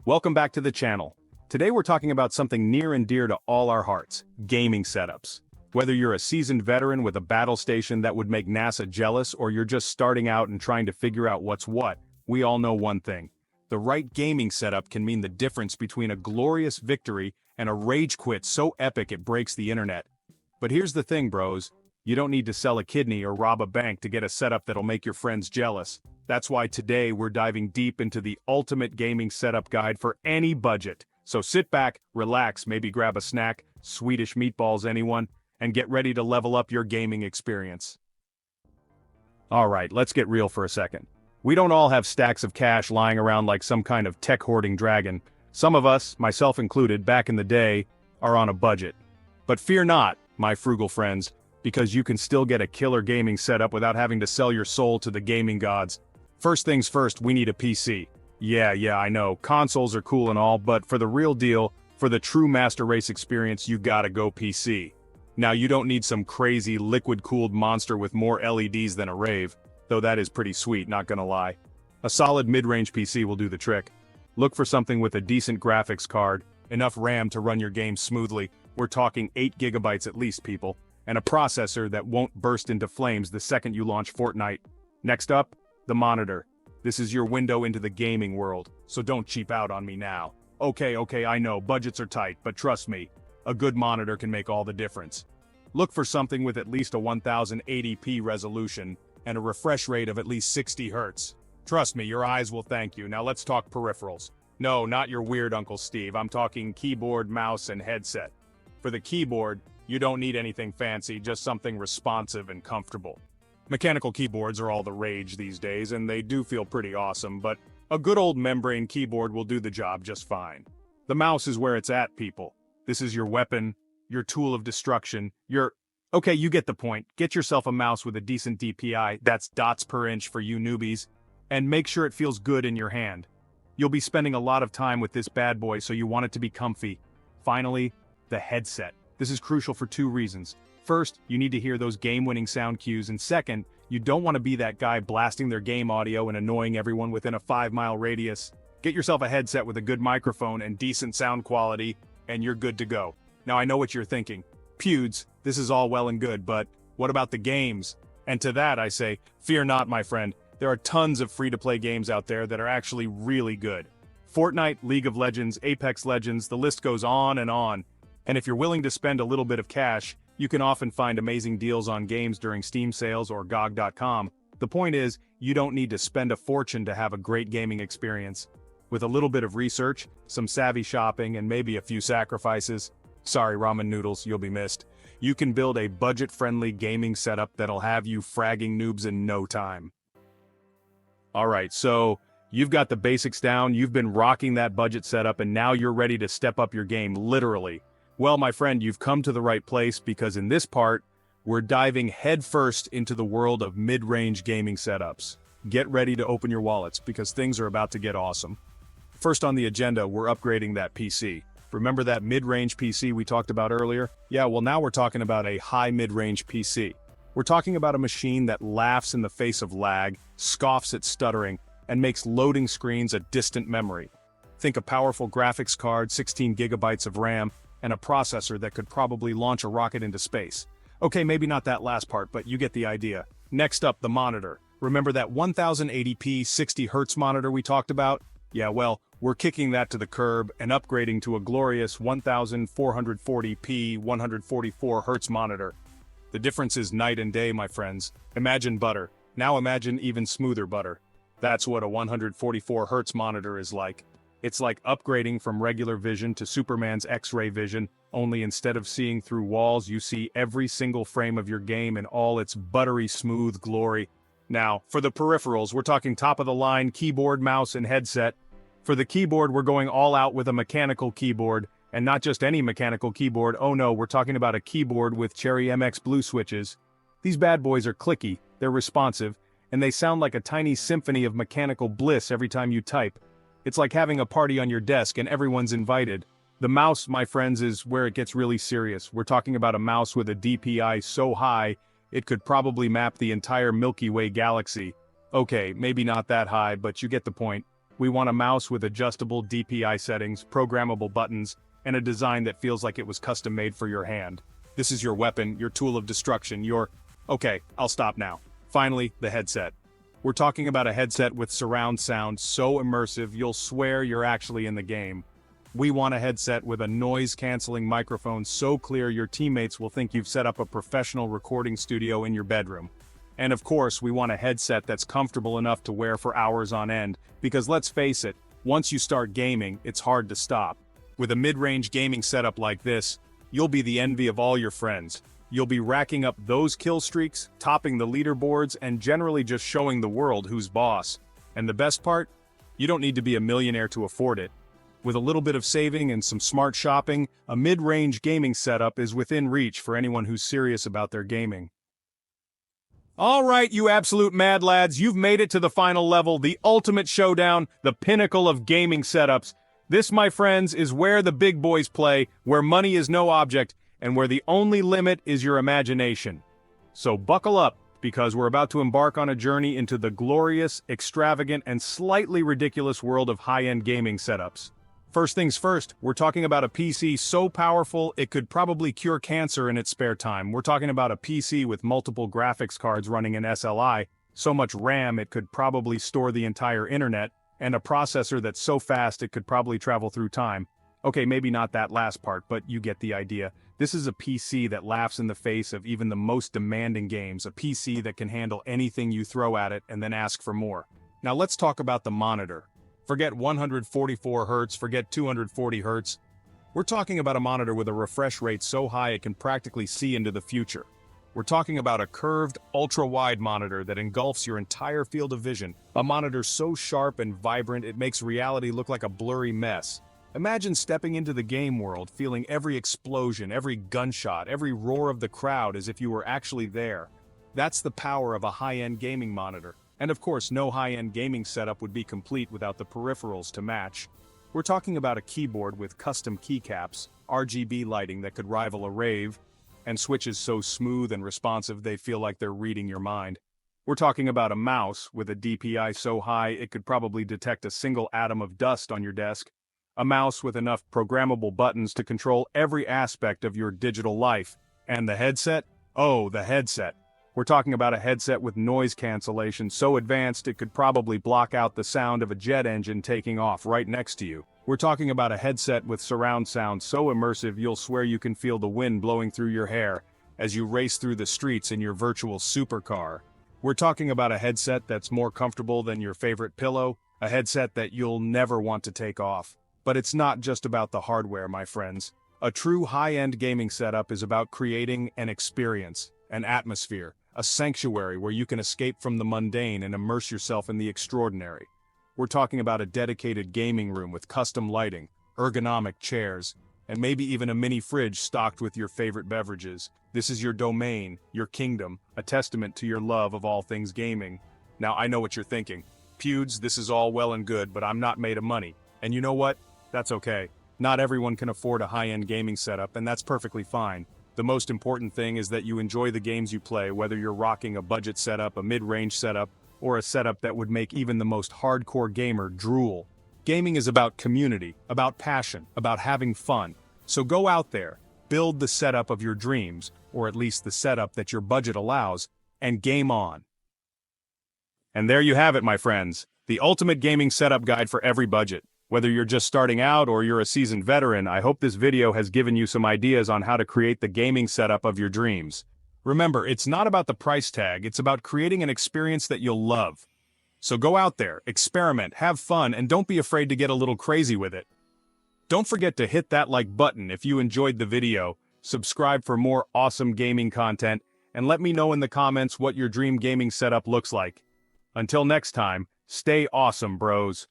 Welcome back to the channel. Today we're talking about something near and dear to all our hearts, gaming setups. Whether you're a seasoned veteran with a battle station that would make NASA jealous or you're just starting out and trying to figure out what's what, we all know one thing. The right gaming setup can mean the difference between a glorious victory and a rage quit so epic it breaks the internet. But here's the thing, bros. You don't need to sell a kidney or rob a bank to get a setup that'll make your friends jealous. That's why today we're diving deep into the ultimate gaming setup guide for any budget. So sit back, relax, maybe grab a snack, Swedish meatballs anyone, and get ready to level up your gaming experience. Alright, let's get real for a second. We don't all have stacks of cash lying around like some kind of tech hoarding dragon. Some of us, myself included, back in the day, are on a budget. But fear not, my frugal friends, because you can still get a killer gaming setup without having to sell your soul to the gaming gods. First things first, we need a PC. Yeah, I know, consoles are cool and all, but for the real deal, for the true master race experience, you gotta go PC. Now you don't need some crazy liquid-cooled monster with more LEDs than a rave, though that is pretty sweet, not gonna lie. A solid mid-range PC will do the trick. Look for something with a decent graphics card, enough RAM to run your game smoothly, we're talking 8 GB at least, people, and a processor that won't burst into flames the second you launch Fortnite. Next up, the monitor. This is your window into the gaming world, so don't cheap out on me now. Okay, I know, budgets are tight, but trust me, a good monitor can make all the difference. Look for something with at least a 1080p resolution and a refresh rate of at least 60 Hz. Trust me, your eyes will thank you. Now let's talk peripherals. No, not your weird Uncle Steve, I'm talking keyboard, mouse, and headset. For the keyboard, you don't need anything fancy, just something responsive and comfortable. Mechanical keyboards are all the rage these days, and they do feel pretty awesome, but a good old membrane keyboard will do the job just fine. The mouse is where it's at, people. This is your weapon, your tool of destruction, Okay, you get the point. Get yourself a mouse with a decent DPI, that's dots per inch for you newbies, and make sure it feels good in your hand. You'll be spending a lot of time with this bad boy, so you want it to be comfy. Finally, the headset. This is crucial for two reasons. First, you need to hear those game-winning sound cues, and second, you don't want to be that guy blasting their game audio and annoying everyone within a 5-mile radius. Get yourself a headset with a good microphone and decent sound quality, and you're good to go. Now I know what you're thinking. Pewds, this is all well and good, but what about the games? And to that I say, fear not, my friend. There are tons of free-to-play games out there that are actually really good. Fortnite, League of Legends, Apex Legends, the list goes on and on. And if you're willing to spend a little bit of cash, you can often find amazing deals on games during Steam sales or GOG.com. The point is, you don't need to spend a fortune to have a great gaming experience. With a little bit of research, some savvy shopping, and maybe a few sacrifices, sorry ramen noodles, you'll be missed, you can build a budget-friendly gaming setup that'll have you fragging noobs in no time. Alright, so you've got the basics down, you've been rocking that budget setup, and now you're ready to step up your game, literally. Well, my friend, you've come to the right place because in this part, we're diving headfirst into the world of mid-range gaming setups. Get ready to open your wallets because things are about to get awesome. First on the agenda, we're upgrading that PC. Remember that mid-range PC we talked about earlier? Yeah, well now we're talking about a high mid-range PC. We're talking about a machine that laughs in the face of lag, scoffs at stuttering, and makes loading screens a distant memory. Think a powerful graphics card, 16 GB of RAM, and a processor that could probably launch a rocket into space. Okay, maybe not that last part, but you get the idea. Next up, the monitor. Remember that 1080p 60 Hz monitor we talked about? Yeah, well, we're kicking that to the curb and upgrading to a glorious 1440p 144 Hz monitor. The difference is night and day, my friends. Imagine butter. Now imagine even smoother butter. That's what a 144 Hz monitor is like. It's like upgrading from regular vision to Superman's X-ray vision, only instead of seeing through walls, you see every single frame of your game in all its buttery smooth glory. Now, for the peripherals, we're talking top-of-the-line keyboard, mouse, and headset. For the keyboard, we're going all out with a mechanical keyboard, and not just any mechanical keyboard, oh no, we're talking about a keyboard with Cherry MX Blue switches. These bad boys are clicky, they're responsive, and they sound like a tiny symphony of mechanical bliss every time you type. It's like having a party on your desk and everyone's invited. The mouse, my friends, is where it gets really serious. We're talking about a mouse with a DPI so high, it could probably map the entire Milky Way galaxy. Okay, maybe not that high, but you get the point. We want a mouse with adjustable DPI settings, programmable buttons, and a design that feels like it was custom made for your hand. This is your weapon, your tool of destruction, Okay, I'll stop now. Finally, the headset. We're talking about a headset with surround sound so immersive you'll swear you're actually in the game. We want a headset with a noise-canceling microphone so clear your teammates will think you've set up a professional recording studio in your bedroom. And of course, we want a headset that's comfortable enough to wear for hours on end, because let's face it, once you start gaming, it's hard to stop. With a mid-range gaming setup like this, you'll be the envy of all your friends. You'll be racking up those kill streaks, topping the leaderboards, and generally just showing the world who's boss. And the best part? You don't need to be a millionaire to afford it. With a little bit of saving and some smart shopping, a mid-range gaming setup is within reach for anyone who's serious about their gaming. Alright, you absolute mad lads, you've made it to the final level, the ultimate showdown, the pinnacle of gaming setups. This, my friends, is where the big boys play, where money is no object, and where the only limit is your imagination. So buckle up, because we're about to embark on a journey into the glorious, extravagant, and slightly ridiculous world of high-end gaming setups. First things first, we're talking about a PC so powerful it could probably cure cancer in its spare time. We're talking about a PC with multiple graphics cards running in SLI, so much RAM it could probably store the entire internet, and a processor that's so fast it could probably travel through time. Okay, maybe not that last part, but you get the idea. This is a PC that laughs in the face of even the most demanding games, a PC that can handle anything you throw at it and then ask for more. Now let's talk about the monitor. Forget 144 Hz, forget 240 Hz. We're talking about a monitor with a refresh rate so high it can practically see into the future. We're talking about a curved, ultra-wide monitor that engulfs your entire field of vision. A monitor so sharp and vibrant it makes reality look like a blurry mess. Imagine stepping into the game world, feeling every explosion, every gunshot, every roar of the crowd as if you were actually there. That's the power of a high-end gaming monitor. And of course, no high-end gaming setup would be complete without the peripherals to match. We're talking about a keyboard with custom keycaps, RGB lighting that could rival a rave, and switches so smooth and responsive they feel like they're reading your mind. We're talking about a mouse with a DPI so high it could probably detect a single atom of dust on your desk. A mouse with enough programmable buttons to control every aspect of your digital life. And the headset? Oh, the headset. We're talking about a headset with noise cancellation so advanced it could probably block out the sound of a jet engine taking off right next to you. We're talking about a headset with surround sound so immersive you'll swear you can feel the wind blowing through your hair as you race through the streets in your virtual supercar. We're talking about a headset that's more comfortable than your favorite pillow, a headset that you'll never want to take off. But it's not just about the hardware, my friends. A true high-end gaming setup is about creating an experience, an atmosphere, a sanctuary where you can escape from the mundane and immerse yourself in the extraordinary. We're talking about a dedicated gaming room with custom lighting, ergonomic chairs, and maybe even a mini fridge stocked with your favorite beverages. This is your domain, your kingdom, a testament to your love of all things gaming. Now I know what you're thinking. Pewds, this is all well and good, but I'm not made of money. And you know what? That's okay. Not everyone can afford a high-end gaming setup, and that's perfectly fine. The most important thing is that you enjoy the games you play, whether you're rocking a budget setup, a mid-range setup, or a setup that would make even the most hardcore gamer drool. Gaming is about community, about passion, about having fun. So go out there, build the setup of your dreams, or at least the setup that your budget allows, and game on. And there you have it, my friends. The ultimate gaming setup guide for every budget. Whether you're just starting out or you're a seasoned veteran, I hope this video has given you some ideas on how to create the gaming setup of your dreams. Remember, it's not about the price tag, it's about creating an experience that you'll love. So go out there, experiment, have fun, and don't be afraid to get a little crazy with it. Don't forget to hit that like button if you enjoyed the video, subscribe for more awesome gaming content, and let me know in the comments what your dream gaming setup looks like. Until next time, stay awesome, bros.